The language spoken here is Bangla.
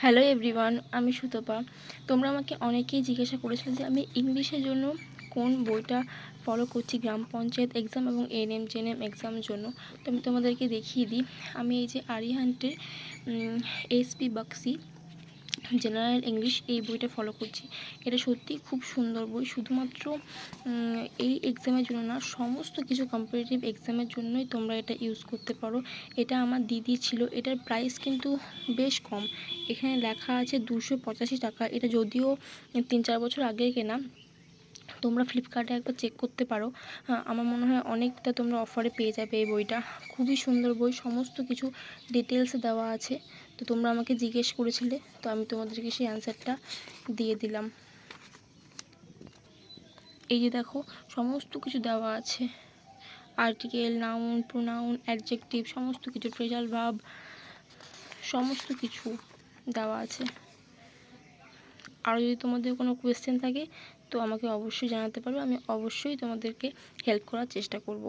হ্যালো এভরিওয়ান, আমি সুতপা। তোমরা আমাকে অনেকেই জিজ্ঞাসা করেছিলে যে আমি ইংলিশের জন্য কোন বইটা ফলো করছি গ্রাম পঞ্চায়েত এক্সাম এবং এএনএম জেএনএম এক্সামের জন্য। তো আমি তোমাদেরকে দেখিয়ে দিই। আমি এই যে আরিহান্টের এসপি বাক্সি জেনারেল ইংলিশ এই বইটা ফলো করছি। এটা সত্যিই খুব সুন্দর বই। শুধুমাত্র এই এক্সামের জন্য না, সমস্ত কিছু কম্পিটিটিভ এক্সামের জন্যই তোমরা এটা ইউজ করতে পারো। এটা আমার দিদি ছিল। এটার প্রাইস কিন্তু বেশ কম। এখানে লেখা আছে 285 টাকা। এটা যদিও 3-4 বছর আগের কেনা। তোমরা ফ্লিপকার্টে একবার চেক করতে পারো। আমার মনে হয় অনেকটা তোমরা অফারে পেয়ে যাবে এই বইটা। খুবই সুন্দর বই, সমস্ত কিছু ডিটেলসে দেওয়া আছে। তো তোমরা আমাকে জিজ্ঞেস করেছিলে, তো আমি তোমাদেরকে সেই অ্যান্সারটা দিয়ে দিলাম। এই যে দেখো, সমস্ত কিছু দেওয়া আছে। আর্টিকেল, নাউন, প্রোনাউন, অ্যাডজেক্টিভ, সমস্ত কিছু, ফ্রেজাল ভার্ব, সমস্ত কিছু দেওয়া আছে। আরও যদি তোমাদের কোনো কোয়েশ্চেন থাকে তো আমাকে অবশ্যই জানাতে পারো। আমি অবশ্যই তোমাদেরকে হেল্প করার চেষ্টা করব।